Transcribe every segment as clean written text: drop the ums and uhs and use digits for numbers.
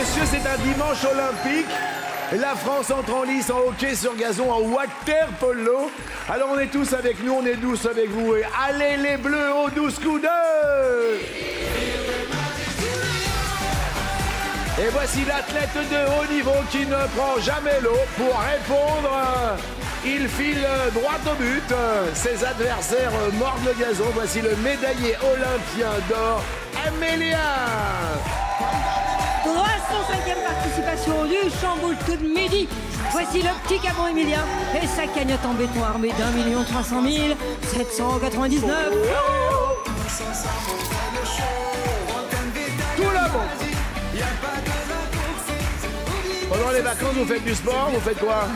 messieurs, c'est un dimanche olympique. La France entre en lice en hockey sur gazon, en water polo. Alors on est tous avec nous, on est tous avec vous. Et allez les Bleus aux 12 coups d'œil. Et voici l'athlète de haut niveau qui ne prend jamais l'eau. Pour répondre, il file droit au but. Ses adversaires mordent le gazon. Voici le médaillé olympien d'or, Emilien. 305e participation du chamboule tout de midi. Voici le petit Cabron Emilien et sa cagnotte en béton armée d'1 300 799 €. Tout le monde. Pendant les vacances, vous faites du sport, vous faites quoi?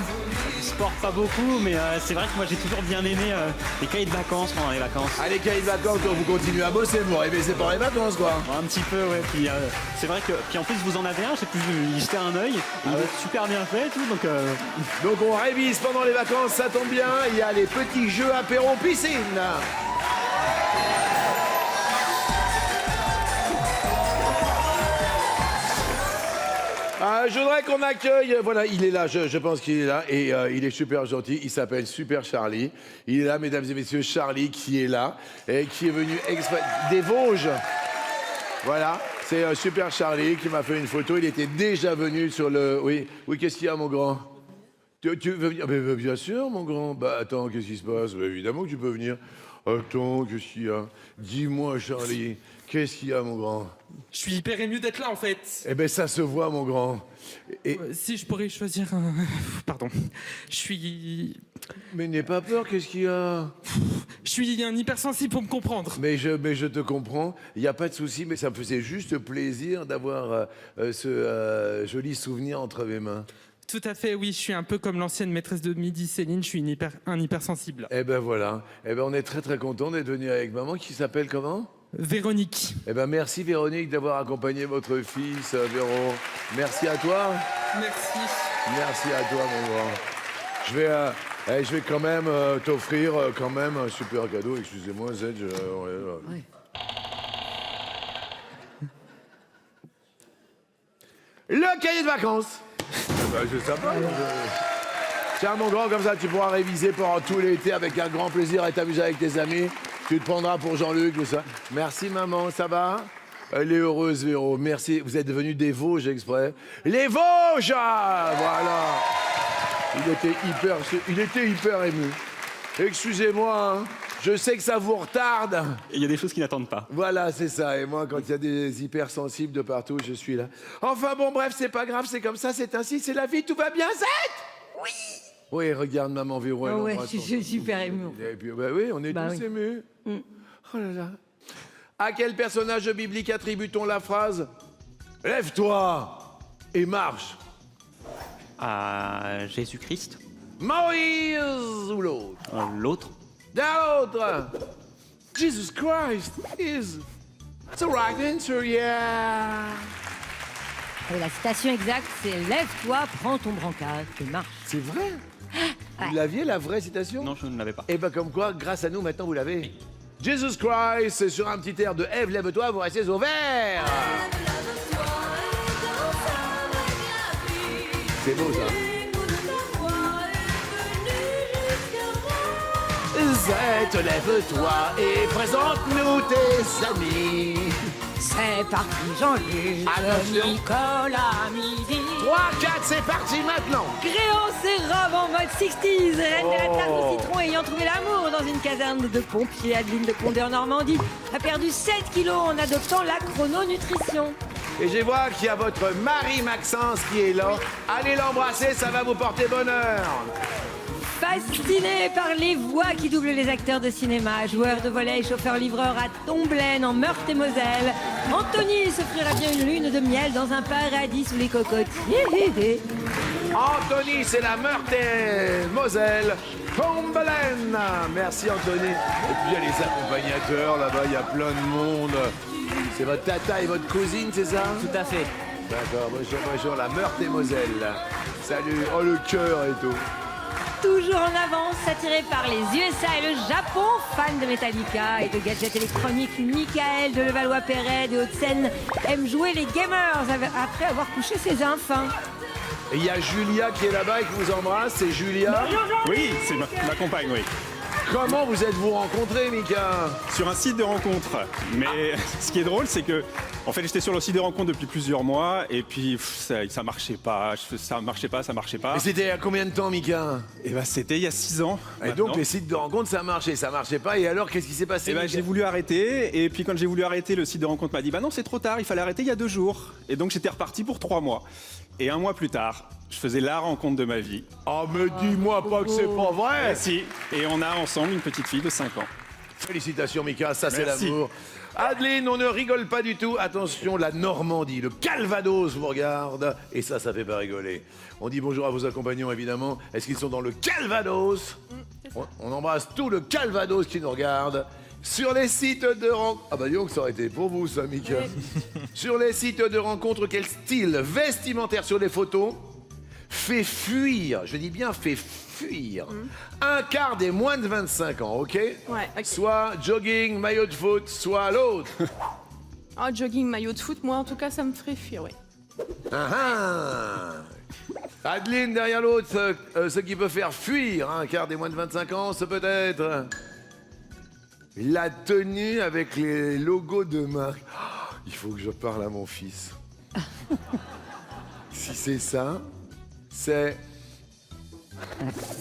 Sport pas beaucoup, mais c'est vrai que moi j'ai toujours bien aimé les cahiers de vacances pendant les vacances. Ah, les cahiers de vacances, vous continuez à bosser, vous rêvez, c'est pas les vacances, quoi. Un petit peu, ouais. Puis c'est vrai que, puis en plus vous en avez un, j'ai pu y jeter un œil. Il est super bien fait et tout, donc. Donc on révise pendant les vacances, ça tombe bien. Il y a les petits jeux apéro piscine. Je voudrais qu'on accueille, voilà, il est là, je pense qu'il est là, et il est super gentil, il s'appelle Super Charlie. Il est là, mesdames et messieurs, Charlie qui est là, et qui est venu exprès des Vosges. Voilà, c'est Super Charlie qui m'a fait une photo, il était déjà venu sur le... Oui, qu'est-ce qu'il y a, mon grand? Tu veux venir? Bien sûr, mon grand. Bah attends, qu'est-ce qui se passe? Bah, évidemment que tu peux venir. Attends, qu'est-ce qu'il y a? Dis-moi, Charlie, qu'est-ce qu'il y a, mon grand? Je suis hyper ému d'être là en fait. Eh ben ça se voit, mon grand. Et... Si je pourrais choisir un... Pardon. Je suis... Mais n'aie pas peur, qu'est-ce qu'il y a? Je suis un hypersensible pour me comprendre. Mais je te comprends, il n'y a pas de souci, mais ça me faisait juste plaisir d'avoir ce joli souvenir entre mes mains. Tout à fait, oui. Je suis un peu comme l'ancienne maîtresse de midi, Céline. Je suis un hypersensible. Eh ben voilà. Eh ben on est très très content d'être venu avec maman qui s'appelle comment? Véronique. Eh ben merci Véronique d'avoir accompagné votre fils, Véro. Merci à toi. Merci. Merci à toi, mon grand. Je vais quand même t'offrir quand même un super cadeau. Excusez-moi, Z. Ouais. Le cahier de vacances. C'est sympa. Tiens, mon grand, comme ça, tu pourras réviser pendant tout l'été avec un grand plaisir et t'amuser avec tes amis. Tu te prendras pour Jean-Luc, tout ça. Merci, maman, ça va? Elle est heureuse, Véro. Merci. Vous êtes devenus des Vosges exprès. Les Vosges! Voilà. Il était hyper ému. Excusez-moi, hein. Je sais que ça vous retarde. Il y a des choses qui n'attendent pas. Voilà, c'est ça. Et moi, quand il y a des hypersensibles de partout, je suis là. Enfin bon, bref, c'est pas grave, c'est comme ça, c'est ainsi, c'est la vie, tout va bien, Zette? Oui. Oui, regarde maman Véro. Oh ouais, je suis super ému. Et puis, bah oui, on est tous oui. émus. Oh là là. À quel personnage biblique attribue-t-on la phrase « Lève-toi et marche » À Jésus-Christ. Moïse ou l'autre? L'autre. L'autre. Jesus Christ is the right answer, yeah. Et la citation exacte, c'est « Lève-toi, prends ton brancard et marche ». C'est vrai? Ouais. Vous l'aviez, la vraie citation? Non, je ne l'avais pas. Et ben comme quoi, grâce à nous, maintenant, vous l'avez. Jesus Christ, c'est sur un petit air de Ève, lève-toi, vous restez au vert. C'est beau, ça. Zette, lève-toi et présente-nous tes amis. C'est parti, Jean-Luc, Attention. Nicolas, midi. 3, 4, c'est parti maintenant. Créance et robe en mode 60s, reine de la tarte au citron ayant trouvé l'amour dans une caserne de pompiers, Adeline de Condé en Normandie a perdu 7 kilos en adoptant la chrononutrition. Et je vois qu'il y a votre Marie Maxence qui est là. Allez l'embrasser, ça va vous porter bonheur. Fasciné par les voix qui doublent les acteurs de cinéma, joueur de volley, chauffeur-livreur à Tomblaine en Meurthe-et-Moselle, Anthony s'offrira bien une lune de miel dans un paradis sous les cocotiers. Anthony, c'est la Meurthe-et-Moselle. Tombelaine. Merci Anthony. Et puis il y a les accompagnateurs là-bas, il y a plein de monde. C'est votre tata et votre cousine, c'est ça? Tout à fait. D'accord, bonjour, la Meurthe-et-Moselle. Salut, oh le cœur et tout. toujours en avance, attiré par les USA et le Japon, fan de Metallica et de gadgets électroniques. Michael de Levallois-Perret de Hauts-de-Seine aime jouer les gamers après avoir couché ses enfants. Et il y a Julia qui est là-bas et qui vous embrasse. C'est Julia. Oui, c'est ma compagne, oui. Comment vous êtes-vous rencontrés, Mika? Sur un site de rencontre. Mais ce qui est drôle, c'est que, en fait, j'étais sur le site de rencontre depuis plusieurs mois et puis ça marchait pas, ça marchait pas. Et c'était il y a combien de temps, Mika? Et ben, c'était il y a 6 ans. Et donc les sites de rencontre, ça marchait pas. Et alors, qu'est-ce qui s'est passé? Et ben, Mika j'ai voulu arrêter et puis quand j'ai voulu arrêter, le site de rencontre m'a dit bah non, c'est trop tard, il fallait arrêter il y a 2 jours. Et donc j'étais reparti pour 3 mois. Et 1 mois plus tard, je faisais la rencontre de ma vie. Oh, mais dis-moi pas que c'est pas vrai. Et si, et on a ensemble une petite fille de 5 ans. Félicitations, Mika, ça c'est Merci. l'amour. Adeline, on ne rigole pas du tout. Attention, la Normandie, le Calvados vous regarde. Et ça fait pas rigoler. On dit bonjour à vos accompagnants, évidemment. Est-ce qu'ils sont dans le Calvados? On embrasse tout le Calvados qui nous regarde. Sur les sites de rencontres... Ah bah dis donc, ça aurait été pour vous, ça, Mika. Sur les sites de rencontres, quel style vestimentaire sur les photos fait fuir, je dis bien fait fuir, un quart des moins de 25 ans, ok? Ouais, ok. Soit jogging, maillot de foot, soit l'autre. Oh, jogging, maillot de foot, moi en tout cas, ça me ferait fuir, oui. Ah ah. Adeline, derrière l'autre, ce qui peut faire fuir un quart des moins de 25 ans, c'est peut-être la tenue avec les logos de marque. Oh, il faut que je parle à mon fils. Si c'est ça, c'est...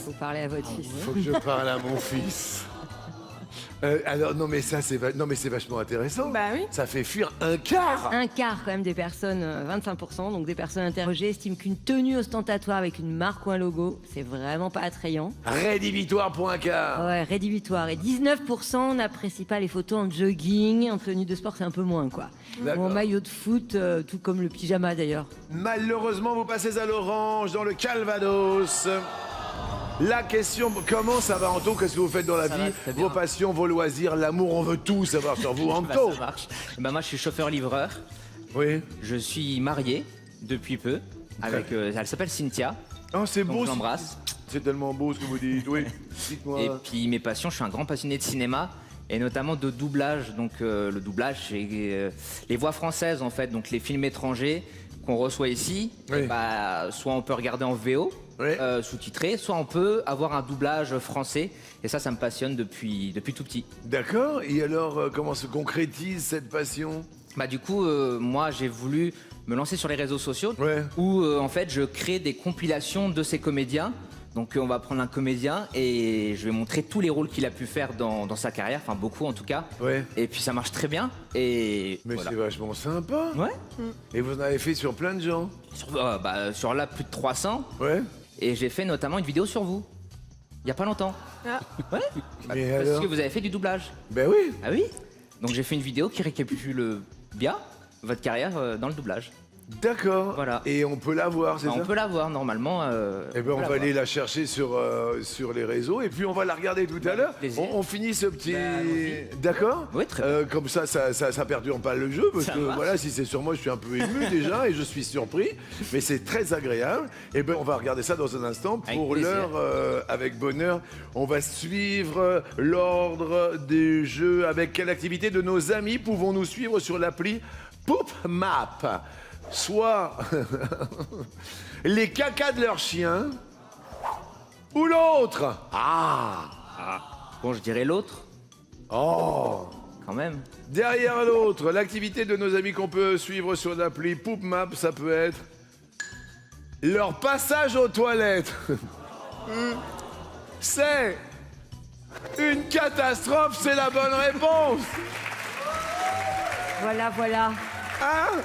Faut parler à votre fils. Faut que je parle à mon fils. Alors, non mais ça, c'est vachement intéressant. Bah oui. Ça fait fuir un quart. Un quart quand même des personnes, 25%, donc des personnes interrogées, estiment qu'une tenue ostentatoire avec une marque ou un logo, c'est vraiment pas attrayant. Rédhibitoire pour un quart. Ouais, rédhibitoire. Et 19% n'apprécient pas les photos en jogging, en tenue de sport, c'est un peu moins, quoi. Ou D'accord. en maillot de foot, tout comme le pyjama d'ailleurs. Malheureusement, vous passez à l'orange dans le Calvados. La question, comment ça va, Anto? Qu'est-ce que vous faites dans la Ça va vie? très bien. Vos passions, vos loisirs, l'amour, on veut tout savoir sur vous, Bah, Anto. ça marche. Bah, moi, je suis chauffeur-livreur. Oui. Je suis marié depuis peu. Avec, elle s'appelle Cynthia. Oh, c'est Donc beau. je l'embrasse. C'est tellement beau ce que vous dites. Oui. Dites-moi. Et puis mes passions, je suis un grand passionné de cinéma et notamment de doublage. Donc le doublage, c'est les voix françaises en fait, donc les films étrangers qu'on reçoit ici. Oui. Et bah, soit on peut regarder en VO, Oui. sous-titré, soit on peut avoir un doublage français. Et ça me passionne depuis tout petit. D'accord. Et alors, comment se concrétise cette passion? Bah du coup, moi j'ai voulu me lancer sur les réseaux sociaux Ouais. où en fait je crée des compilations de ces comédiens. Donc on va prendre un comédien et je vais montrer tous les rôles qu'il a pu faire dans sa carrière, enfin beaucoup en tout cas. Ouais. Et puis ça marche très bien. Et Mais voilà. c'est vachement sympa. Ouais. Et vous en avez fait sur plein de gens. Sur là plus de 300. Ouais. Et j'ai fait notamment une vidéo sur vous. Il y a pas longtemps. Ah. Ouais. Mais Parce alors que vous avez fait du doublage. Ben oui. Ah oui. Donc j'ai fait une vidéo qui récapitule bien votre carrière dans le doublage. D'accord. Voilà. Et on peut la voir, c'est Bah, ça? on peut la voir normalement. Eh ben, on va aller la chercher sur les réseaux et puis on va la regarder tout à l'heure. plaisir. On finit ce petit... Bah, allons-y. D'accord. Oui, très bien. Comme ça perdure pas le jeu parce Ça que marche. voilà, si c'est sur moi, je suis un peu ému déjà et je suis surpris, mais c'est très agréable. Et ben, on va regarder ça dans un instant. Avec Pour plaisir. l'heure, avec bonheur, on va suivre l'ordre des jeux. Avec quelle activité de nos amis pouvons-nous suivre sur l'appli Poop Map? Soit les cacas de leurs chiens, ou l'autre. Ah. Bon, je dirais l'autre Oh. quand même. Derrière l'autre, l'activité de nos amis qu'on peut suivre sur l'appli Poop Map, ça peut être leur passage aux toilettes. C'est une catastrophe, c'est la bonne réponse. Voilà. Hein?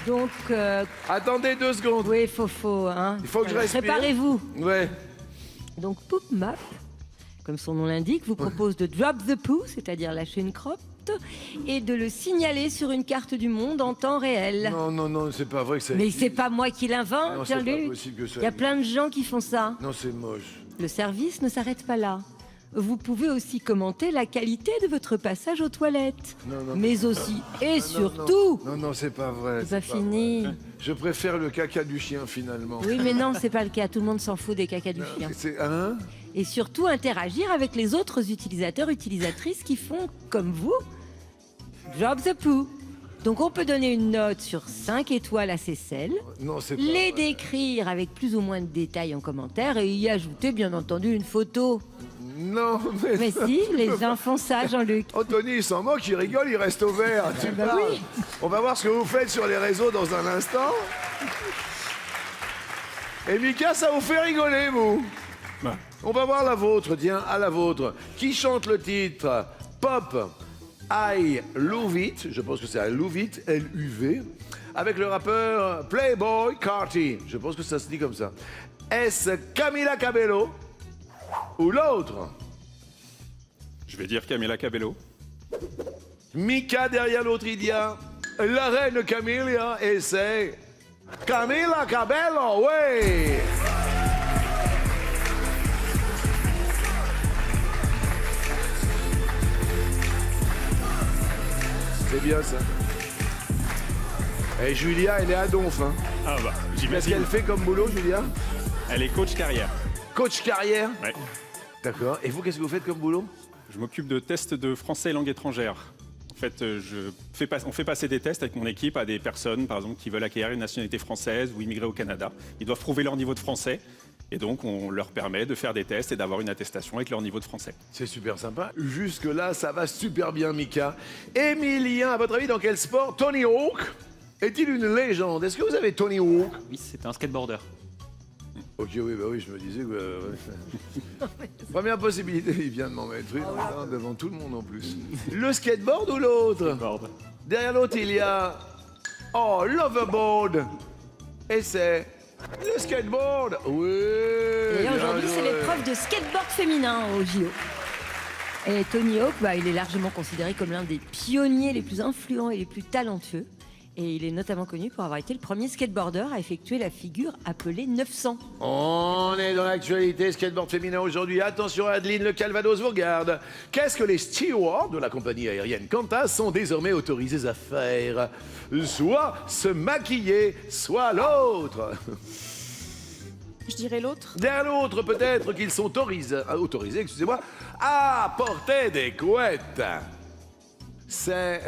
Donc, Attendez 2 secondes. oui, faux, hein. Il faut que je respire. Préparez-vous. Ouais. Donc, Poop Map, comme son nom l'indique, vous propose de drop the poo, c'est-à-dire lâcher une crotte, et de le signaler sur une carte du monde en temps réel. Non, c'est pas vrai que ça Mais existe. c'est pas moi qui Non, l'invente, c'est pas Jean-Luc. possible que ça Il y a existe. plein de gens qui font ça. Non, c'est moche. Le service ne s'arrête pas là. Vous pouvez aussi commenter la qualité de votre passage aux toilettes. Non, mais aussi et surtout, Non, c'est pas vrai. c'est pas fini. vrai. Je préfère le caca du chien finalement. Oui, mais non, c'est pas le cas. Tout le monde s'en fout des cacas du chien. C'est hein? et surtout interagir avec les autres utilisateurs, utilisatrices qui font comme vous. Drop the poo. Donc on peut donner une note sur 5 étoiles à ces selles, Non, c'est pas les vrai. décrire avec plus ou moins de détails en commentaire et y ajouter bien entendu une photo. Non, Mais si, les gens font ça, Jean-Luc. Anthony, il s'en moque, il rigole, il reste au vert. Tu bah parles. oui. On va voir ce que vous faites sur les réseaux dans un instant. Et Mika, ça vous fait rigoler, vous? Bah. On va voir la vôtre, tiens, à la vôtre. Qui chante le titre Pop I Love It, je pense que c'est I Love It, L-U-V, avec le rappeur Playboy Carti. Je pense que ça se dit comme ça. Est-ce Camila Cabello ou l'autre? Je vais dire Camila Cabello. Mika derrière l'autre, il y a la reine Camilla et c'est Camila Cabello, oui. C'est bien ça. Et Julia, elle est à donf. Hein. Ah bah, Qu'est-ce j'imagine. qu'elle fait comme boulot, Julia? Elle est coach carrière. Coach carrière. Ouais. D'accord. Et vous, qu'est-ce que vous faites comme boulot? Je m'occupe de tests de français et langue étrangère. En fait, on fait passer des tests avec mon équipe à des personnes, par exemple, qui veulent acquérir une nationalité française ou immigrer au Canada. Ils doivent prouver leur niveau de français. Et donc, on leur permet de faire des tests et d'avoir une attestation avec leur niveau de français. C'est super sympa. Jusque-là, ça va super bien, Mika. Emilien, à votre avis, dans quel sport Tony Hawk est-il une légende? Est-ce que vous avez Tony Hawk? Oui, c'est un skateboarder. Ok, oui, bah oui, je me disais que... Première possibilité, il vient de m'en mettre une hein, devant tout le monde en plus. Le skateboard ou l'autre? Derrière l'autre, il y a... Oh, l'overboard. Et c'est... Le skateboard. Oui. D'ailleurs, bien aujourd'hui, c'est joué. l'épreuve de skateboard féminin au JO. Et Tony Hawk, il est largement considéré comme l'un des pionniers les plus influents et les plus talentueux. Et il est notamment connu pour avoir été le premier skateboarder à effectuer la figure appelée 900. On est dans l'actualité skateboard féminin aujourd'hui. Attention Adeline, le Calvados vous regarde. Qu'est-ce que les stewards de la compagnie aérienne Qantas sont désormais autorisés à faire? Soit se maquiller, soit l'autre. Je dirais l'autre. Derrière l'autre, peut-être qu'ils sont autorisés, excusez-moi, à porter des couettes. C'est...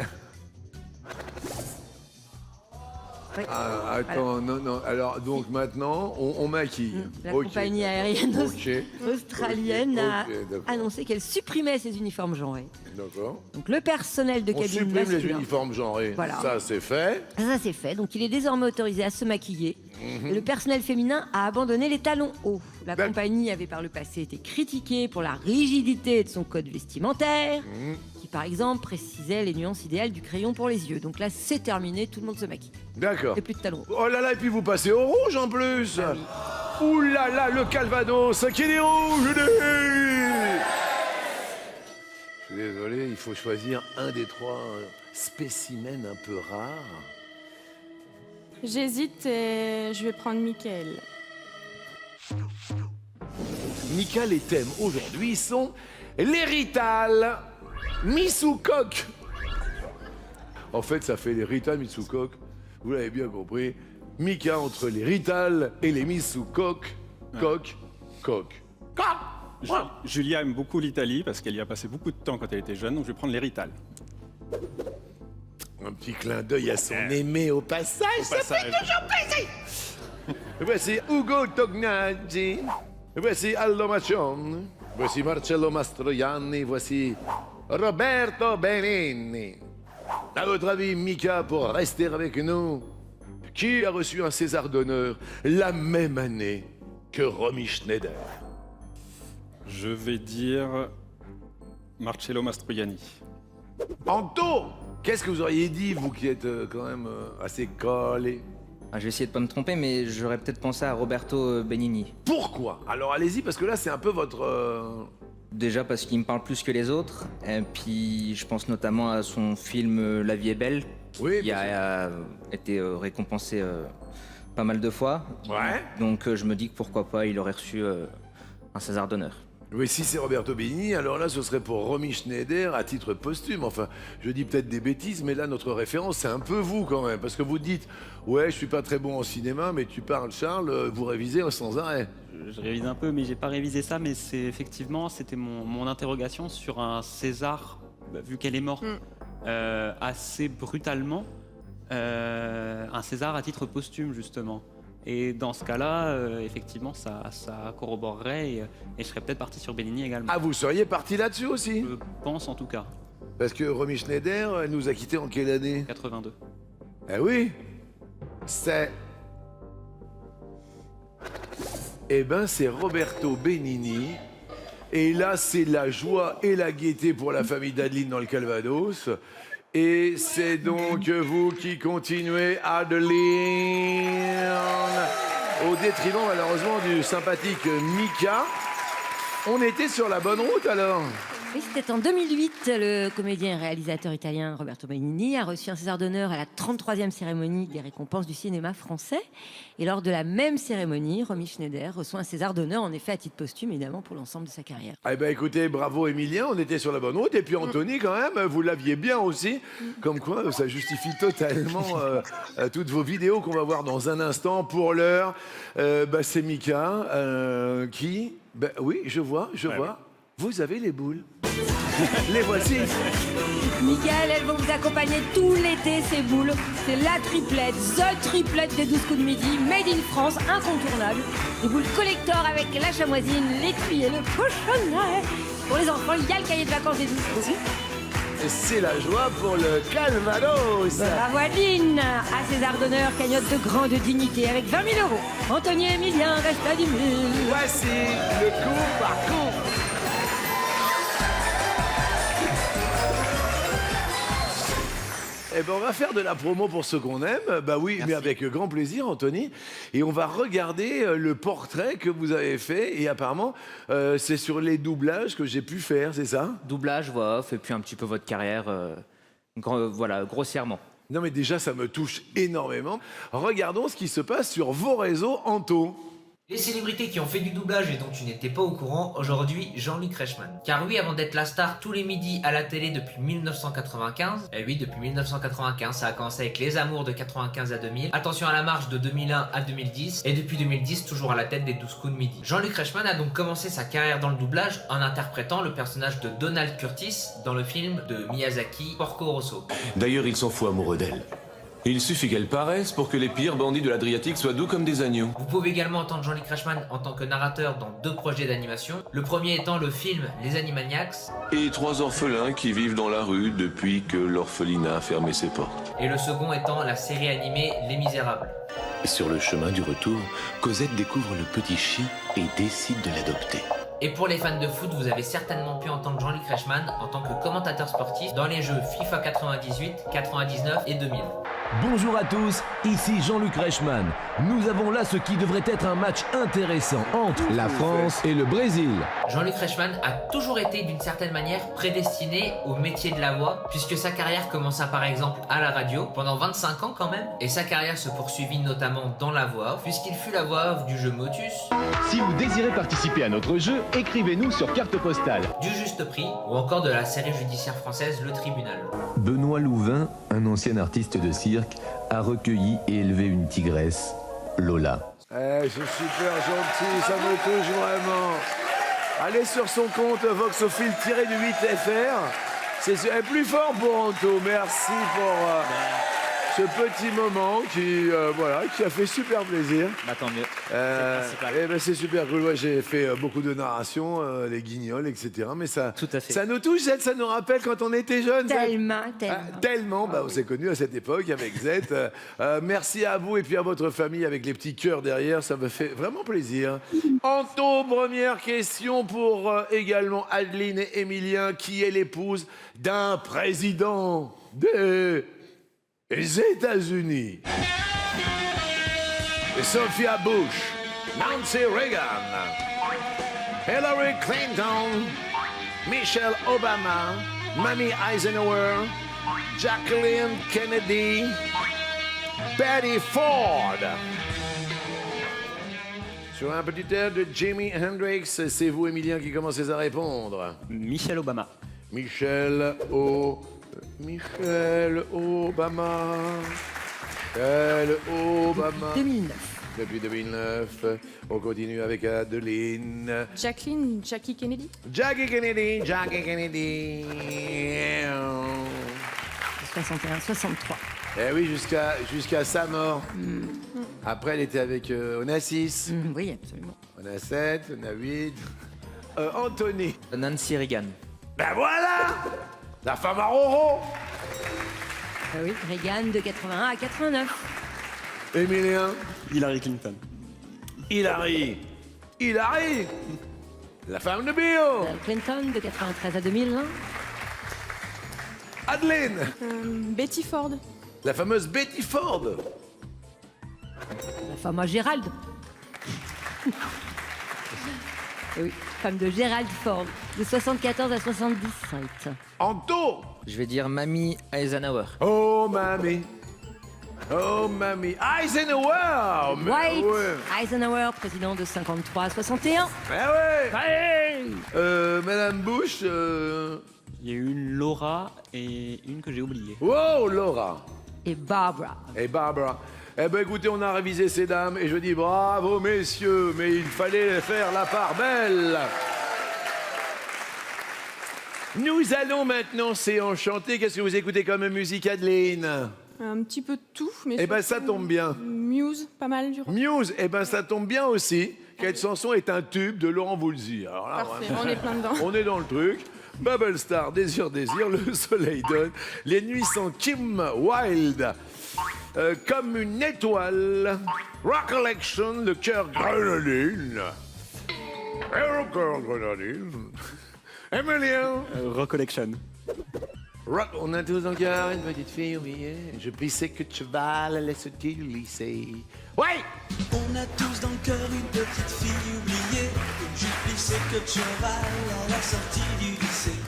Oui. Ah, attends, non. Alors, donc maintenant, on maquille. La Ok. compagnie aérienne Ok. australienne Ok, a d'accord. annoncé qu'elle supprimait ses uniformes genrés. D'accord. Donc le personnel de On cabine supprime les masculin. uniformes genrés. Voilà. Ça, c'est fait. Ça c'est fait, donc il est désormais autorisé à se maquiller. Et le personnel féminin a abandonné les talons hauts. La D'accord. compagnie avait par le passé été critiquée pour la rigidité de son code vestimentaire, qui par exemple précisait les nuances idéales du crayon pour les yeux. Donc là c'est terminé, tout le monde se maquille. D'accord. Et plus de talons hauts. Oh là là, et puis vous passez au rouge en plus. Ah Ouh là là, le Calvados qui est rouge. Je suis désolé, il faut choisir un des trois spécimens un peu rares. J'hésite et je vais prendre Mickaël. Mika, les thèmes aujourd'hui sont les Rital Missoukok. En fait, ça fait les Rital Missoukok. Vous l'avez bien compris. Mika entre les Rital et les Missoukok. Coq. Julia aime beaucoup l'Italie parce qu'elle y a passé beaucoup de temps quand elle était jeune, donc je vais prendre les Rital. Un petit clin d'œil à son aimé au passage. Ça fait toujours plaisir. Voici Ugo Tognazzi. Voici Aldo Macion. Voici Marcello Mastroianni. Voici Roberto Benigni. À votre avis, Mika, pour rester avec nous, qui a reçu un César d'honneur la même année que Romy Schneider? Je vais dire Marcello Mastroianni. Anto, qu'est-ce que vous auriez dit, vous qui êtes quand même assez collé? Ah, je vais essayer de pas me tromper, mais j'aurais peut-être pensé à Roberto Benigni. Pourquoi? Alors allez-y, parce que là, c'est un peu votre... Déjà parce qu'il me parle plus que les autres, et puis je pense notamment à son film La vie est belle, Oui, qui a été récompensé pas mal de fois. Ouais. Donc je me dis que pourquoi pas, il aurait reçu un César d'honneur. Oui, si c'est Roberto Benigni, alors là, ce serait pour Romy Schneider à titre posthume. Enfin, je dis peut-être des bêtises, mais là, notre référence, c'est un peu vous quand même. Parce que vous dites, ouais, je suis pas très bon en cinéma, mais tu parles, Charles, vous révisez sans arrêt. je révise un peu, mais j'ai pas révisé ça. Mais c'était mon interrogation sur un César, vu qu'elle est morte assez brutalement, un César à titre posthume justement. Et dans ce cas-là, effectivement, ça corroborerait et je serais peut-être parti sur Benigni également. Ah, vous seriez parti là-dessus aussi? Je pense en tout cas. Parce que Romy Schneider, elle nous a quittés en quelle année? 82. Eh oui, c'est... Eh ben, c'est Roberto Benigni. Et là, c'est la joie et la gaieté pour la famille d'Adeline dans le Calvados. Et c'est donc vous qui continuez, Adeline, au détriment malheureusement du sympathique Mika. On était sur la bonne route alors. Oui, c'était en 2008. Le comédien et réalisateur italien Roberto Benigni a reçu un César d'honneur à la 33e cérémonie des récompenses du cinéma français. Et lors de la même cérémonie, Romy Schneider reçoit un César d'honneur, en effet à titre posthume, évidemment, pour l'ensemble de sa carrière. Eh ben écoutez, bravo Emilien, on était sur la bonne route. Et puis Anthony quand même, vous l'aviez bien aussi. Comme quoi, ça justifie totalement toutes vos vidéos qu'on va voir dans un instant. Pour l'heure, c'est Mika qui... oui, je vois. Vous avez les boules. Les voici. Mickaël, elles vont vous accompagner tout l'été, ces boules. C'est la triplette, the triplette des 12 coups de midi, made in France, incontournable. Des boules collector avec la chamoisine, l'écuyer, le cochonnet. Pour les enfants, il y a le cahier de vacances des 12 coups. Et c'est la joie pour le Calvados. Bravo Adeline. À César d'honneur, cagnotte de grande dignité avec 20 000 €. Anthony et Emilien restent à 10 000. Voici le coup par coup. Eh ben, on va faire de la promo pour ceux qu'on aime. Bah oui, Merci. mais avec grand plaisir, Anthony. Et on va regarder le portrait que vous avez fait. Et apparemment, c'est sur les doublages que j'ai pu faire, c'est ça? Doublage, voix off, et puis un petit peu votre carrière, voilà, grossièrement. Non, mais déjà, ça me touche énormément. Regardons ce qui se passe sur vos réseaux, Anto. Les célébrités qui ont fait du doublage et dont tu n'étais pas au courant, aujourd'hui Jean-Luc Reichmann. Car oui, avant d'être la star tous les midis à la télé depuis 1995, et oui, depuis 1995, ça a commencé avec Les Amours de 95 à 2000, Attention à la marche de 2001 à 2010, et depuis 2010, toujours à la tête des 12 coups de midi. Jean-Luc Reichmann a donc commencé sa carrière dans le doublage en interprétant le personnage de Donald Curtis dans le film de Miyazaki, Porco Rosso. D'ailleurs, il s'en fout amoureux d'elle. Il suffit qu'elle paraisse pour que les pires bandits de l'Adriatique soient doux comme des agneaux. Vous pouvez également entendre Jean-Luc Reichmann en tant que narrateur dans 2 projets d'animation. Le premier étant le film Les Animaniacs. Et 3 orphelins qui vivent dans la rue depuis que l'orphelinat a fermé ses portes. Et le second étant la série animée Les Misérables. Sur le chemin du retour, Cosette découvre le petit chien et décide de l'adopter. Et pour les fans de foot, vous avez certainement pu entendre Jean-Luc Reichmann en tant que commentateur sportif dans les jeux FIFA 98, 99 et 2000. Bonjour à tous, ici Jean-Luc Reichmann. Nous avons là ce qui devrait être un match intéressant entre la France et le Brésil. Jean-Luc Reichmann a toujours été d'une certaine manière prédestiné au métier de la voix, puisque sa carrière commença par exemple à la radio, pendant 25 ans quand même, et sa carrière se poursuivit notamment dans la voix off, puisqu'il fut la voix off du jeu Motus. Si vous désirez participer à notre jeu, écrivez-nous sur carte postale. Du Juste Prix, ou encore de la série judiciaire française Le Tribunal. Benoît Louvain, un ancien artiste de cirque, a recueilli et élevé une tigresse, Lola. C'est super gentil, ça me touche vraiment. Allez sur son compte voxophile-8fr. C'est plus fort pour Anto. Merci pour ce petit moment qui a fait super plaisir. Bah tant mieux. C'est super cool. Ouais, j'ai fait beaucoup de narrations, les guignols, etc. Mais ça, Tout à fait. ça nous touche, ça nous rappelle quand on était jeunes. Tellement. On s'est connus à cette époque avec Z. Merci à vous et puis à votre famille avec les petits cœurs derrière. Ça me fait vraiment plaisir. Anto, première question pour également Adeline et Emilien, qui est l'épouse d'un président des États-Unis. Sophia Bush, Nancy Reagan, Hillary Clinton, Michelle Obama, Mamie Eisenhower, Jacqueline Kennedy, Betty Ford. Sur un petit air de Jimi Hendrix, c'est vous, Emilien, qui commencez à répondre. Michelle Obama. Michelle Obama. Michelle Obama. 2009. depuis 2009. On continue avec Adeline. Jackie Kennedy. Jackie Kennedy, Jackie Kennedy. 61, 63. Eh oui, jusqu'à sa mort. Après, elle était avec Onassis. Oui, absolument. On a 7, on a 8. Anthony. Nancy Reagan. Ben voilà, la femme à Roro. Oui, Reagan de 81 à 89. Emilien. Hillary Clinton. Hillary. Hillary. La femme de Bill. Clinton de 93 à 2001. Adeline. Betty Ford. La fameuse Betty Ford. La femme à Gérald. Oui, femme de Gérald Ford, de 74 à 77. Anto. Je vais dire Mamie Eisenhower. Oh, mamie. Oh, mamie. Eisenhower. Mais White ouais. Eisenhower, président de 53 à 61. Mais ouais. Madame Bush. Il y a eu une Laura et une que j'ai oubliée. Wow, Laura. Et Barbara. Et Barbara. Eh ben écoutez, on a révisé ces dames et je dis bravo messieurs, mais il fallait faire la part belle. Nous allons maintenant s'enchanter. Qu'est-ce que vous écoutez comme musique, Adeline? Un petit peu de tout, mais Eh ben ça surtout tombe bien. Muse, pas mal du rock. Muse, eh ben ça tombe bien aussi. Quelle chanson est un tube de Laurent Voulzy? Alors là, Parfait, vraiment, on est plein dedans. on est dans le truc. Bubble Star, Désir, Désir, Le Soleil donne, Les Nuits sans Kim Wilde, Comme une étoile, Recollection, Le cœur grenadine, Le cœur grenadine, Emilien. Recollection. On a tous encore une petite fille oubliée. Je pissais que tu vas la laisser du lycée. Ouais. On a tous dans le cœur une petite fille oubliée. Une jupe plissée que tu avales à la sortie du lycée.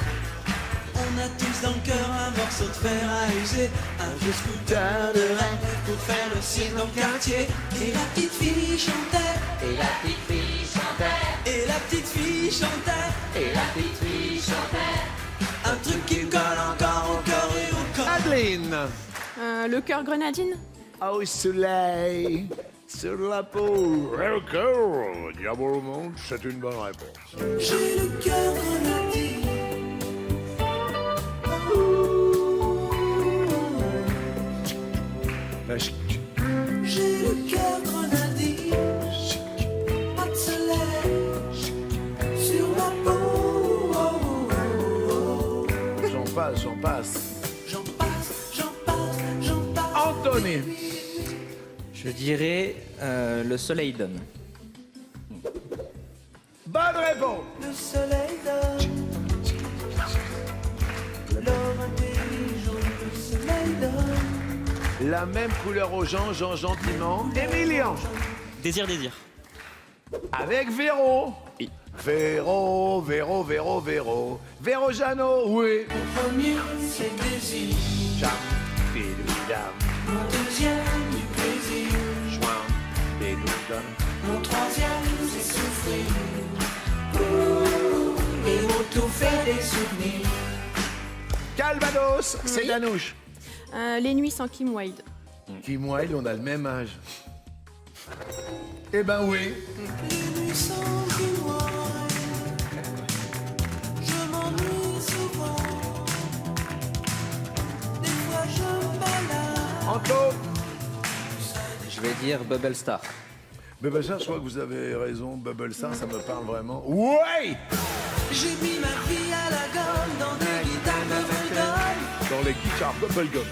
On a tous dans le cœur un morceau de fer à user. Un vieux scooter de rêve pour faire le cirque dans le quartier. Et la petite fille chantait. Et la petite fille chantait. Et la petite fille chantait. Et la petite fille chantait. Un truc qui me colle encore au cœur et au corps. Adeline. Le cœur grenadine. Au soleil, sur la peau. Le cœur, diable au monde, c'est une bonne réponse. J'ai le cœur grenadine. J'ai le cœur grenadine. Pas de soleil sur la peau. J'en passe, j'en passe. J'en passe, j'en passe, j'en passe. Anthony. Je dirais Le Soleil donne. Bonne réponse. Le soleil donne. L'homme intelligent, le soleil donne. La même couleur aux gens, Jean gentiment. Emilien. Désir, désir. Avec Véro. Oui. Véro, Véro, Véro, Véro. Véro Jeannot, oui. Mon premier, c'est le désir. Jam, bidou, jam, Mon deuxième, du plaisir. joint, bidou, jam. Mon troisième, c'est souffrir. Ouh, et mon tout fait des souvenirs. Calvados, c'est Danouche. Les nuits sans Kim Wilde. Kim Wilde, on a le même âge. Eh ben oui. Les nuits sans moi. Je m'ennuie souvent. Des fois je me balade. Anto. Je vais dire Bubble Star. Bubble Star, je crois que vous avez raison. Bubble Star, ça me parle vraiment. Ouais. J'ai mis ma vie à la gomme dans des guitares bubblegum. Dans les guitares Bubblegum.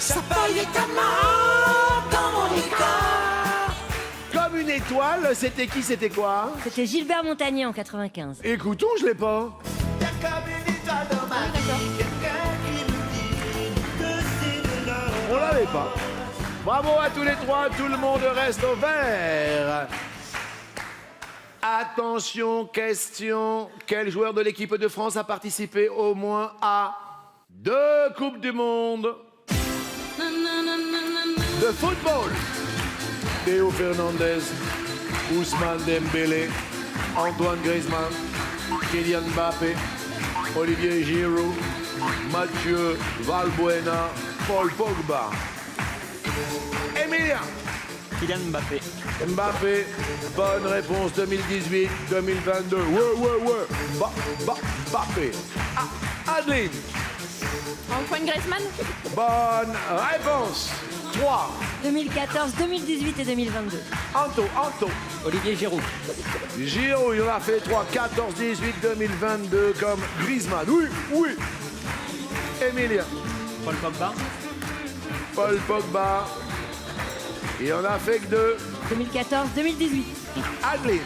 Ça paillait tellement dans mon écart. Comme une étoile, c'était qui, c'était quoi? C'était Gilbert Montagnier en 95. Écoutons, je l'ai pas. Y'a comme une étoile dans ma vie. Quelqu'un qui me dit que c'est de l'or. On l'avait pas. Bravo à tous les trois, tout le monde reste au vert. Attention, question. Quel joueur de l'équipe de France a participé au moins à 2 Coupes du Monde de football? Théo Fernandez, Ousmane Dembélé, Antoine Griezmann, Kylian Mbappé, Olivier Giroud, Mathieu Valbuena, Paul Pogba. Emilien. Kylian Mbappé. Mbappé, bonne réponse 2018, 2022. Ouais. Mbappé. Adeline, Antoine Griezmann. bonne réponse. 3. 2014, 2018 et 2022. Anto. Olivier Giroud. Giroud, il en a fait 3. 14, 18, 2022 comme Griezmann. Oui. Emilien. Paul Pogba. Paul Pogba. Il en a fait que 2. 2014, 2018. Adeline.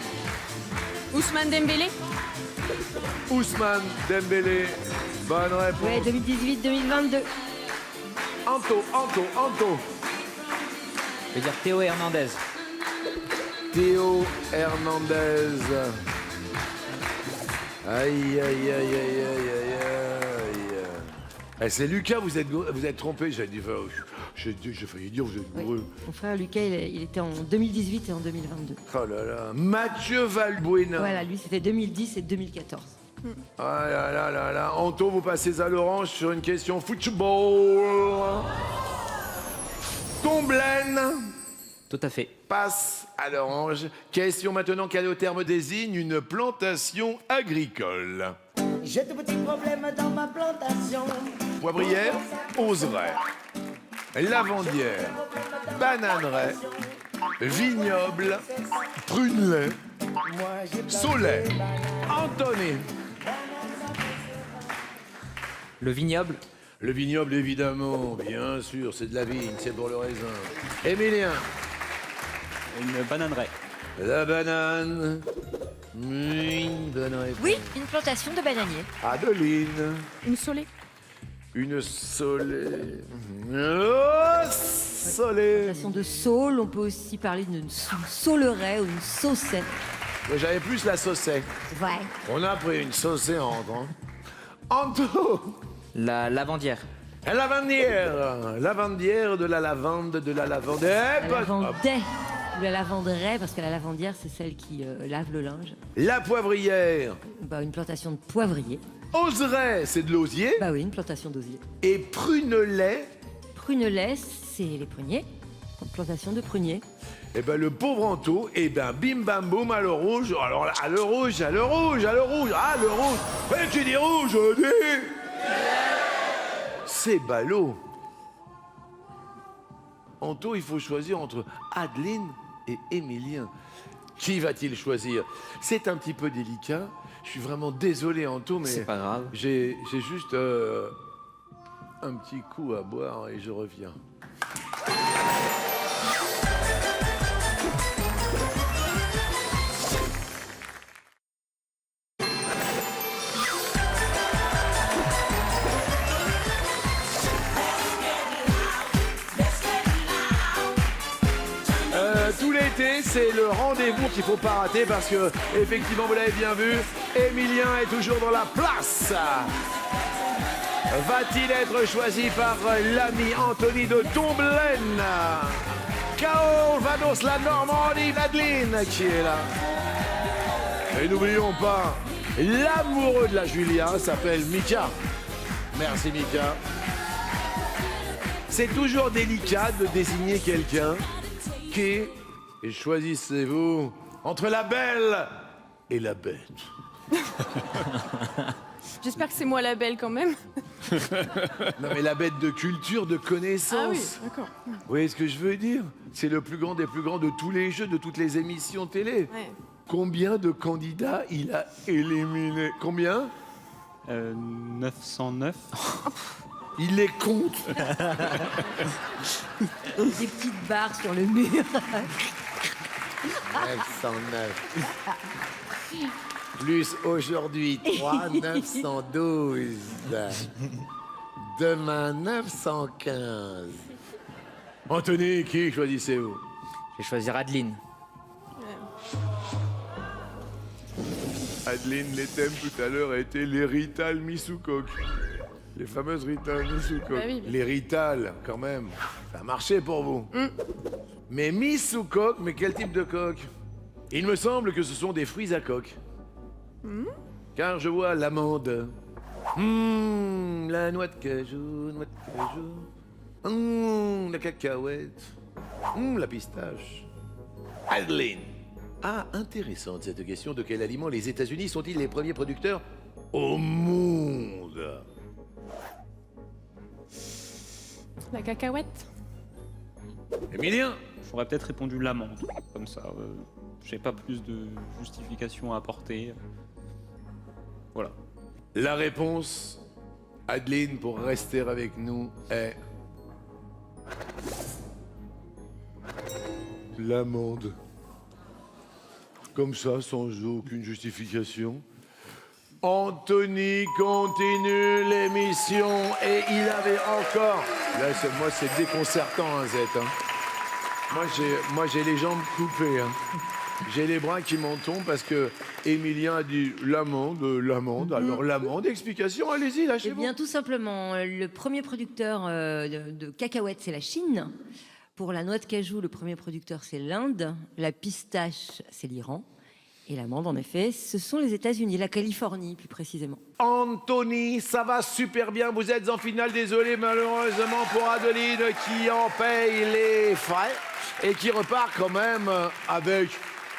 Ousmane Dembélé. Ousmane Dembélé. Bonne réponse. Ouais, 2018, 2022. Anto. Je vais dire Théo Hernandez. Théo Hernandez. Aïe. Eh, c'est Lucas, vous êtes trompé. J'ai failli dire, vous êtes Oui. goureux. Mon frère Lucas, il était en 2018 et en 2022. Oh là là. Mathieu Valbuena. Voilà, lui, c'était 2010 et 2014. Ah là là. Anto, vous passez à l'orange sur une question football. Comblaine Tout à fait. passe à l'orange. Question maintenant, quel terme désigne une plantation agricole? J'ai de petits problèmes dans ma plantation. Poivrière, oseraie. Lavandière, bananeraie, vignoble, prunelait, soleil. Anthony. Le vignoble. Le vignoble, évidemment, bien sûr, c'est de la vigne, c'est pour le raisin. Émilien. Une bananeraie. La banane. Une bonne réponse. Oui, une plantation de bananiers. Adeline. Une Solé. Une soleil. Oh, soleil. Plantation de saule, on peut aussi parler d'une sauleraie ou une saucée. J'avais plus la saucée. Ouais. On a pris une saucée en rentrant. Anto. La lavandière. Lavandière de la lavande, de la lavandaire. La lavandaie ou la lavanderaie, parce que la lavandière, c'est celle qui lave le linge. La poivrière. Bah, une plantation de poivriers. Oseraie, c'est de l'osier. Bah oui, une plantation d'osier. Et prunelet. Prunelet, c'est les pruniers. Une plantation de pruniers. Eh ben le pauvre Anto, eh ben bim bam boum à le rouge. Alors là, à le rouge. Eh, tu dis rouge, je dis. C'est ballot. Anto, il faut choisir entre Adeline et Émilien. Qui va-t-il choisir? C'est un petit peu délicat. Je suis vraiment désolé, Anto, mais C'est pas grave. j'ai juste un petit coup à boire et je reviens. Tout l'été, c'est le rendez-vous qu'il faut pas rater parce que, effectivement, vous l'avez bien vu, Émilien est toujours dans la place. Va-t-il être choisi par l'ami Anthony de Tomblaine? K.O. Vanos, la Normandie, Adeline qui est là. Et n'oublions pas, l'amoureux de la Julia s'appelle Mika. Merci Mika. C'est toujours délicat de désigner quelqu'un qui, et choisissez-vous entre la belle et la bête. J'espère que c'est moi la belle quand même. Non mais la bête de culture, de connaissance. Ah oui, d'accord. Vous voyez ce que je veux dire? C'est le plus grand des plus grands de tous les jeux, de toutes les émissions télé. Ouais. Combien de candidats il a éliminé? Combien? 909. Il les compte. Des petites barres sur le mur. 909. Plus aujourd'hui 3, 912. Demain 915. Anthony, qui choisissez-vous? Je vais choisir Adeline. Adeline, les thèmes tout à l'heure étaient les Rital Missoukok. Les fameuses Rital Missoukok. Bah oui, les Rital, quand même, ça a marché pour vous. Mais Missoukok, mais quel type de coque? Il me semble que ce sont des fruits à coque. Car je vois l'amande. La noix de cajou, La cacahuète. La pistache. Adeline. Ah, intéressante cette question. De quel aliment les États-Unis sont-ils les premiers producteurs au monde? La cacahuète. Emilien. J'aurais peut-être répondu l'amande, comme ça. J'ai pas plus de justification à apporter. Voilà. La réponse, Adeline, pour rester avec nous, est... l'amande. Comme ça, sans aucune justification. Anthony continue l'émission et il avait encore... Là, moi, c'est déconcertant, hein, Zette. Hein. Moi, j'ai les jambes coupées. Hein. J'ai les bras qui m'en tombent parce que Emilien a dit l'amande. Alors, l'amande, explication, allez-y, Eh lâchez-vous. bien, tout simplement, le premier producteur de cacahuètes, c'est la Chine. Pour la noix de cajou, le premier producteur, c'est l'Inde. La pistache, c'est l'Iran. Et l'amande, en effet, ce sont les États-Unis, la Californie, plus précisément. Anthony, ça va super bien. Vous êtes en finale. Désolé, malheureusement, pour Adeline qui en paye les frais et qui repart quand même avec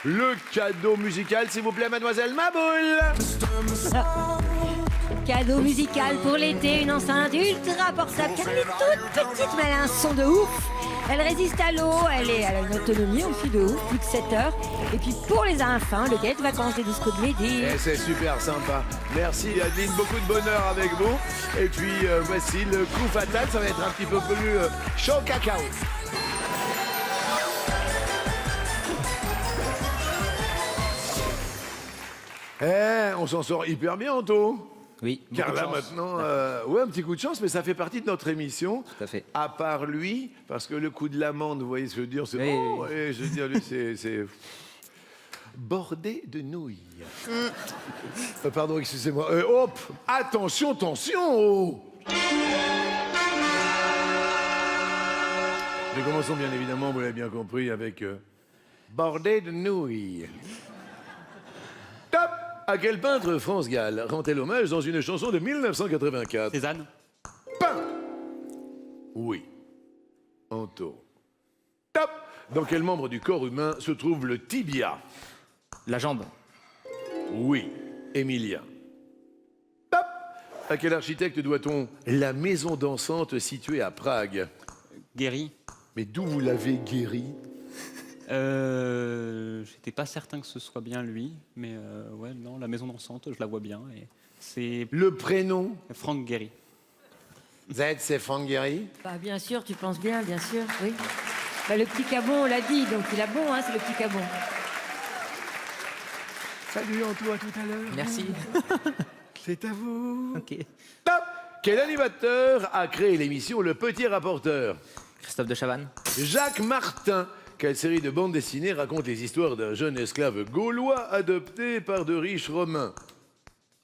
le cadeau musical. S'il vous plaît, mademoiselle Maboule. Cadeau musical pour l'été, une enceinte ultra portable. Car elle est toute petite, mais elle a un son de ouf. Elle résiste à l'eau, elle a une autonomie aussi de ouf, plus de 7 heures. Et puis pour les enfants, le guet de vacances des discos de Mehdi. Et c'est super sympa. Merci Adeline, beaucoup de bonheur avec vous. Et puis voici le coup fatal, ça va être un petit peu plus chaud cacao. On s'en sort hyper bien, Anto. Oui, Car beaucoup de là chance. maintenant, ouais, un petit coup de chance, mais ça fait partie de notre émission. Tout à fait. À part lui, parce que le coup de l'amande, vous voyez ce que je veux dire, c'est Oui, bon. oui. Et je veux dire, lui, c'est bordé de nouilles. Pardon, excusez-moi. Hop, attention, attention. Oh. Nous commençons bien évidemment, vous l'avez bien compris, avec bordé de nouilles. Top. À quel peintre France Gall rend-elle hommage dans une chanson de 1984? Cézanne. Pain. Oui. Anto. Top. Dans quel membre du corps humain se trouve le tibia? La jambe. Oui. Emilia. Top. À quel architecte doit-on la maison dansante située à Prague? Guéry. Mais d'où vous l'avez guéri? J'étais pas certain que ce soit bien lui, mais ouais, non, la maison dansante, je la vois bien. Et c'est Le prénom? Franck Guéry. Z, c'est Franck Guéry? Bah, bien sûr, tu penses bien, bien sûr, oui. Bah, le petit cabon, on l'a dit, donc il a bon, hein, c'est le petit cabon. Salut Anto, à tout à l'heure. Merci. C'est à vous. Ok. Top. Quel animateur a créé l'émission Le Petit Rapporteur? Christophe de Chavannes. Jacques Martin. Quelle série de bandes dessinées raconte les histoires d'un jeune esclave gaulois adopté par de riches Romains?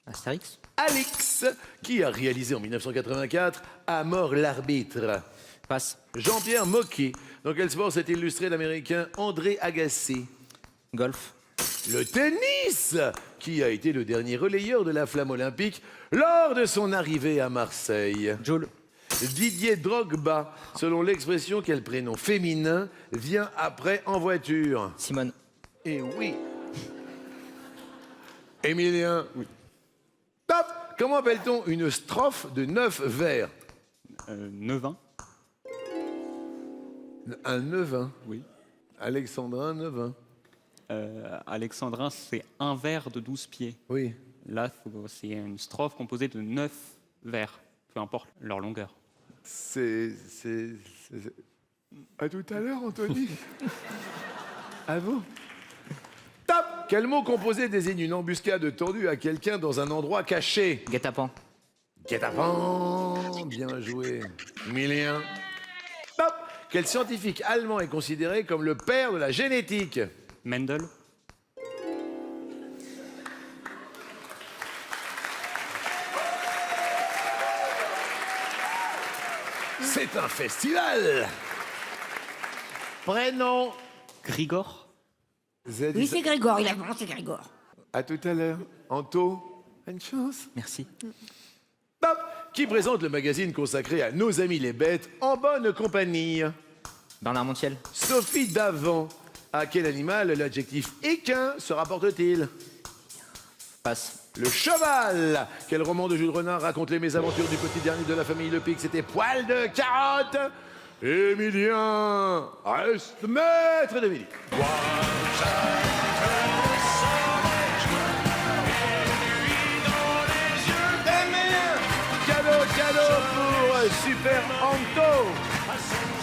Astérix. Alix, qui a réalisé en 1984 À mort l'arbitre. Passe. Jean-Pierre Mocky. Dans quel sport s'est illustré l'américain André Agassi? Golf. Le tennis, qui a été le dernier relayeur de la flamme olympique lors de son arrivée à Marseille? Joule. Didier Drogba, selon l'expression, quel prénom féminin vient après en voiture? Simone. Et oui. Émilien. Oui. Top. Comment appelle-t-on une strophe de 9 vers? Neuvin. Un neuvin. Oui. Alexandrin neuvin. Alexandrin, c'est un vers de 12 pieds. Oui. Là, c'est une strophe composée de 9 vers, peu importe leur longueur. C'est... À tout à l'heure, Anthony. À vous. Top. Quel mot composé désigne une embuscade tendue à quelqu'un dans un endroit caché? Guet-apens. Guet-apens. Bien joué. Emilien. Top. Quel scientifique allemand est considéré comme le père de la génétique? Mendel. C'est un festival. Prénom. Grigor. Z. Oui, c'est Grégor, il a bon, c'est Grégor. À tout à l'heure. Anto. Bonne chance. Merci. Top. qui présente le magazine consacré à nos amis les bêtes en bonne compagnie. Bernard Montiel. Sophie Davant. À quel animal l'adjectif équin se rapporte-t-il? Passe. Le cheval. Quel roman de Jules Renard raconte les mésaventures du petit dernier de la famille Le Pic? C'était Poil de carotte. Émilien reste maître de midi. Cadeau pour Super Anto.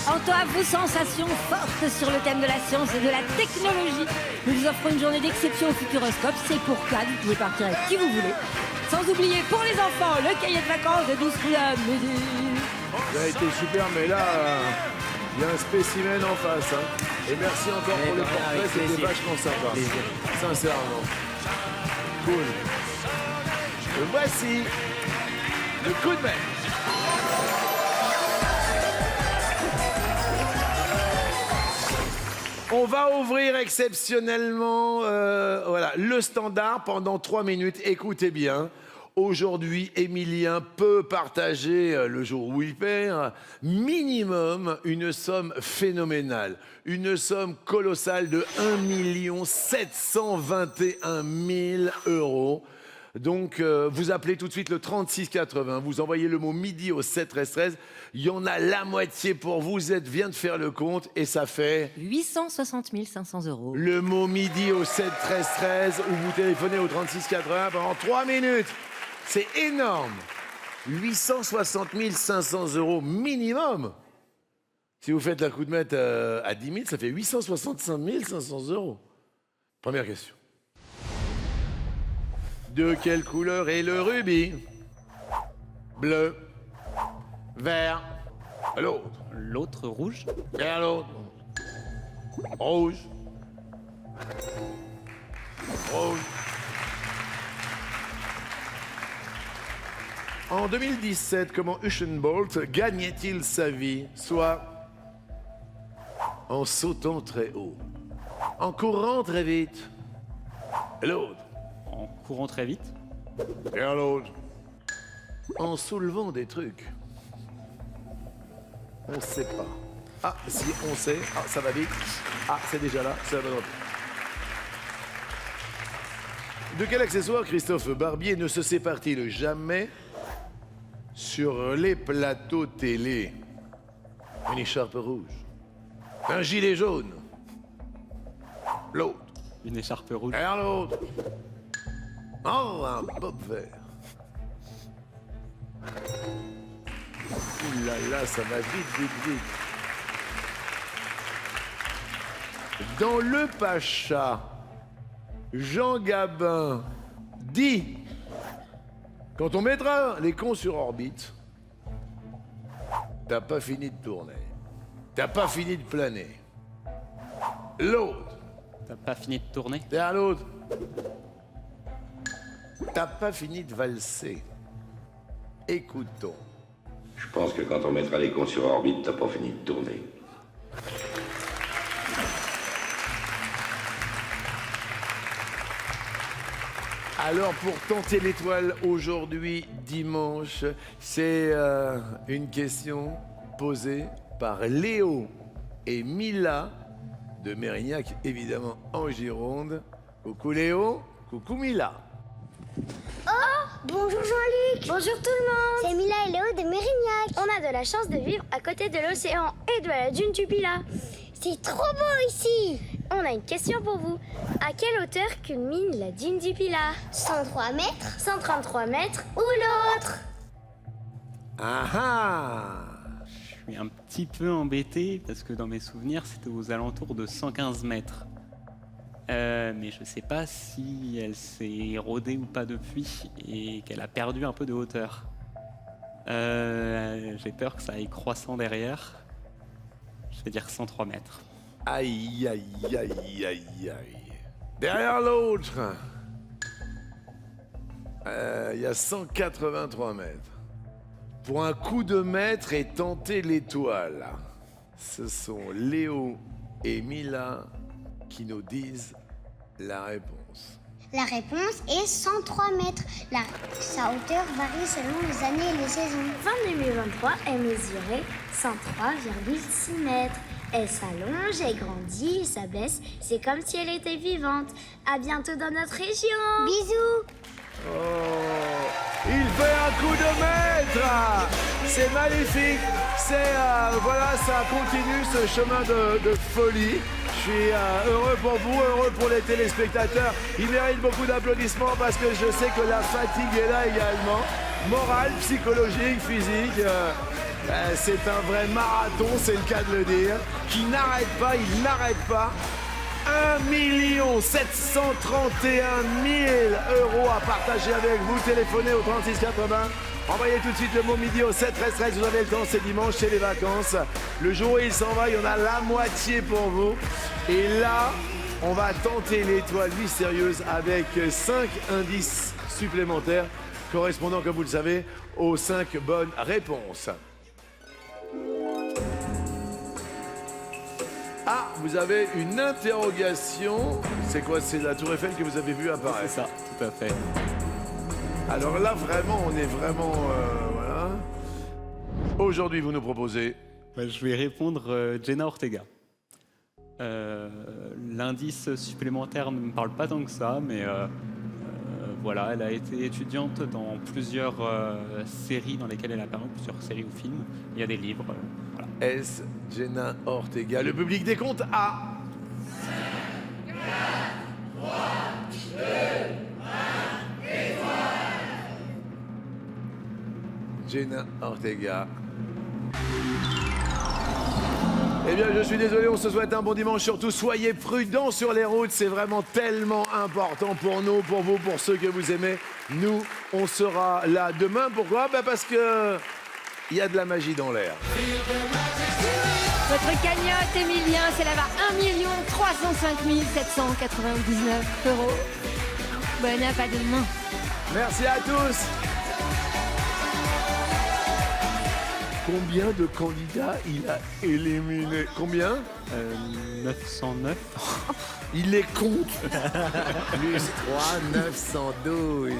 Anto, à vos sensations fortes sur le thème de la science et de la technologie. Nous vous offrons une journée d'exception au Futuroscope. C'est pour 4, vous pouvez partir avec qui vous voulez. Sans oublier pour les enfants le cahier de vacances de 12 couleurs midi. Ça a été super, mais là, il y a un spécimen en face. Hein. Et merci encore pour le portrait, c'était vachement sympa. Sincèrement. Cool. Et voici le coup de main. On va ouvrir exceptionnellement voilà, le standard pendant 3 minutes. Écoutez bien. Aujourd'hui, Émilien peut partager, le jour où il perd, minimum une somme phénoménale. Une somme colossale de 1 721 000 €. Donc, vous appelez tout de suite le 36 80, vous envoyez le mot midi au 7 13 13. Il y en a la moitié pour vous. Vous vient de faire le compte et ça fait 860 500 €. le mot midi au 7 13 13 ou vous téléphonez au 36 80 pendant 3 minutes. C'est énorme. 860 500 € minimum. Si vous faites la coup de maître à 10 000, ça fait 865 500 €. Première question. De quelle couleur est le rubis? Bleu. Vert. L'autre. L'autre rouge. Vers l'autre. Rouge. Rouge. En 2017, comment Usain Bolt gagnait-il sa vie? Soit en sautant très haut, en courant très vite, l'autre, En courant très vite. vers l'autre, en soulevant des trucs. On sait pas. Ah, si, on sait. Ah, ça va vite. Ah, c'est déjà là. C'est la bonne réponse. De quel accessoire Christophe Barbier ne se sépare-t-il jamais sur les plateaux télé? Une écharpe rouge. Un gilet jaune. L'autre. Une écharpe rouge. Vers l'autre. Oh, un bob vert. Ouh là là, ça va vite, vite, vite. Dans Le Pacha, Jean Gabin dit: quand on mettra les cons sur orbite, t'as pas fini de tourner. T'as pas fini de planer. L'autre. T'as pas fini de tourner? Derrière l'autre. T'as pas fini de valser. Écoutons. Je pense que quand on mettra les cons sur orbite, t'as pas fini de tourner. Alors pour tenter l'étoile aujourd'hui, dimanche, c'est une question posée par Léo et Mila de Mérignac, évidemment en Gironde. Coucou Léo, coucou Mila. Bonjour Jean-Luc. Bonjour tout le monde. C'est Mila et Léo de Mérignac. On a de la chance de vivre à côté de l'océan et de la dune du Pilat. C'est trop beau ici. On a une question pour vous. À quelle hauteur culmine la dune du Pilat? 103 mètres, 133 mètres ou l'autre? Ah ah. Je suis un petit peu embêté parce que dans mes souvenirs, c'était aux alentours de 115 mètres. Mais je sais pas si elle s'est érodée ou pas depuis et qu'elle a perdu un peu de hauteur. J'ai peur que ça aille croissant derrière. Je vais dire 103 mètres. Aïe, aïe, aïe, aïe, aïe. Derrière l'autre, il y a 183 mètres. Pour un coup de maître et tenter l'étoile, ce sont Léo et Mila qui nous disent la réponse. La réponse est 103 mètres. Sa hauteur varie selon les années et les saisons. Fin 2023, elle mesurait 103,6 mètres. Elle s'allonge, elle grandit, elle s'abaisse. C'est comme si elle était vivante. À bientôt dans notre région. Bisous. Oh, il fait un coup de maître. C'est magnifique. Voilà, ça continue ce chemin de folie. Je suis heureux pour vous, heureux pour les téléspectateurs. Il mérite beaucoup d'applaudissements parce que je sais que la fatigue est là également. Morale, psychologique, physique. C'est un vrai marathon, c'est le cas de le dire. Qui n'arrête pas, il n'arrête pas. 1 731 000 € à partager avec vous. Téléphonez au 3680. Envoyez tout de suite le mot midi au 7 13 13. Vous avez le temps, c'est dimanche, c'est les vacances. Le jour où il s'en va, il y en a la moitié pour vous. Et là, on va tenter l'étoile mystérieuse avec 5 indices supplémentaires correspondant, comme vous le savez, aux 5 bonnes réponses. Ah, vous avez une interrogation. C'est quoi? C'est la Tour Eiffel que vous avez vue apparaître? C'est ça, tout à fait. Alors là, vraiment, on est vraiment... voilà. Aujourd'hui, vous nous proposez... Je vais répondre Jenna Ortega. L'indice supplémentaire ne me parle pas tant que ça, mais voilà, elle a été étudiante dans plusieurs séries dans lesquelles elle a apparu, plusieurs séries ou films. Il y a des livres. Voilà. S. Jenna Ortega. Le public des comptes a... 5, 4, 3, 2, 1, étoile. Jenna Ortega. Eh bien, je suis désolé, on se souhaite un bon dimanche. Surtout, soyez prudents sur les routes. C'est vraiment tellement important pour nous, pour vous, pour ceux que vous aimez. Nous, on sera là demain. Pourquoi? Parce que il y a de la magie dans l'air. Votre cagnotte, Emilien, c'est là-bas 1 305 799 €. Bonne app à demain. Merci à tous. Combien de candidats il a éliminé? Combien? 909. Il les compte. Plus 3, 912.